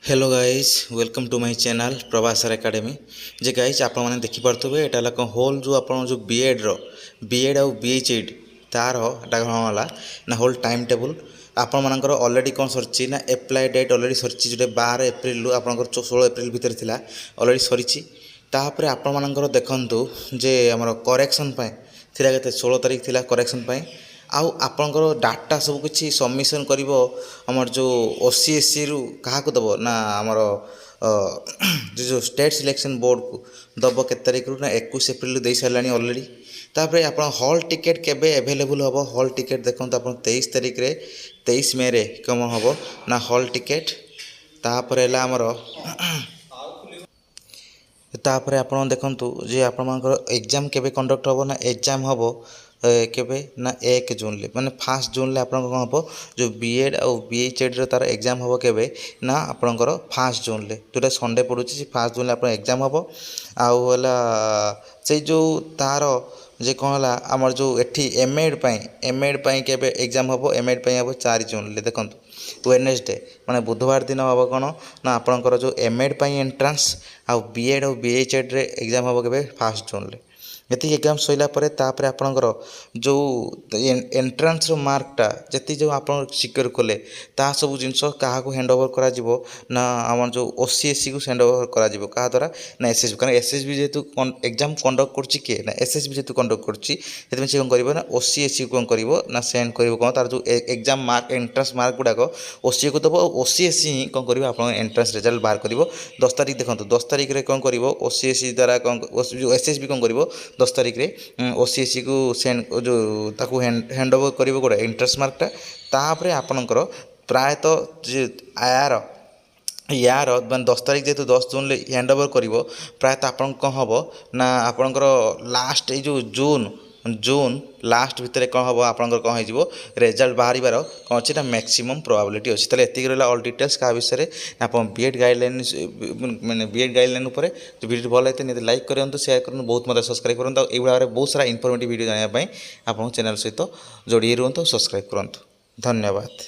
Hello guys welcome to my channel Prabhasar academy जे guys आप मैंने देखिपे यहाँ होल जो आप जो बीएड आउ बीएचईडी तार एटा कौन है ना होल टाइम टेबुल आपण मानकर ऑलरेडी कौन सरी ना एप्लाय डेट ऑलरेडी सरी जो 12 एप्रिल आपंकर 16 एप्रिल भितर थी ऑलरेडी सरी तापर आपण मानकर देखु जे आमर करेक्शन थिला केते 16 तारीख थिला करेक्शन आउ आपणकर डाटा सब किछि सबमिशन करिवो हमर जो ओसीएससी रु कहा को दबो ना हमर जो स्टेट सिलेक्शन बोर्ड को दबो के तारीख रु ना 21 एप्रिल दे सारलानी ऑलरेडी तापर आपण हॉल टिकेट केबे अवेलेबल हबो हॉल टिकेट देखो आपण 23 तारीख रे 23 मे रे कम हबो ना हॉल टिकेट तापर एला हमर तापर आपण देखंतु जे आपणकर एग्जाम केबे कंडक्ट हबो ना एग्जाम हबो केबे ना 1 जून ले माने 1 जून ले आपन को हबो जो बीएड और बीएचएडी रो तार एग्जाम हबो केबे ना आपनकर 1 जून ले जोटा संडे पडुची 1 जून ले आपन एग्जाम हबो आउ हला से जो तार जे कहला हमर जो एठी एमएड पई केबे एग्जाम हबो एमएड पई हबो 4 जून ले देखंतु वेडनेसडे माने बुधवार दिन हबो कोन ना आपनकर जो एमएड पई एंट्रेंस आउ बीएड और बीएचएडी रे एग्जाम हबो केबे 1 जून ले ये एग्जाम सैला तापर आपणकर जो एंट्रांस मार्कटा जी जो आप सिक्योर कले ता सब जिनस क्या हैंड ओवर करा ना आम जो ओसीएससी को हैंड ओवर करा क्या द्वारा ना एसएसबी कारण एसएसबी जेहेतु एग्जाम कंडक्ट कर किए ना एसएसबी जेहेतु कंडक्ट कर कौन कर ना ओसीएससी को कौन कर ना सेंड कर कौन तार जो एग्जाम मार्क एंट्रांस मार्क गुड़ाक ओसीए को दब ओसीएससी ही कौन कर आप एंट्रांस रिजल्ट बाहर कर 10 तारीख देखो 10 तारीख में कौन कर ओसीएससी द्वारा कौन एसएसबी कौन कर 10 तारीख में ओसीएससी को सेंड जो ताकू हैंड ओवर कर गोटे इंटरेस्ट मार्कटा तापर आपणकर प्रायतः यार मैं 10 तारीख जेहतु 10 जून हैंड ओवर कर प्रायतः आप कौन हम ना आपणकर लास्ट जो जून लास्ट भितर कौन हम आपंकर कौन हो रिजल्ट बाहर कौन अच्छी मैक्सिमम प्रोबेबिलिटी अच्छी तेल एतिक रहा ऑल डिटेल्स क्या विषय में आप बीएड गाइडलाइन मैंने बीएड गाइडलाइन उपर जो वीडियो भल लगते नहीं लाइक करूँ शेयर करूँ बहुत मत सब्सक्राइब करूँ ये भाव में बहुत सारा इनफॉर्मेटिव वीडियो जानापी आप चैनल सहित जोड़ी रुहतु सब्सक्राइब करूँ धन्यवाद।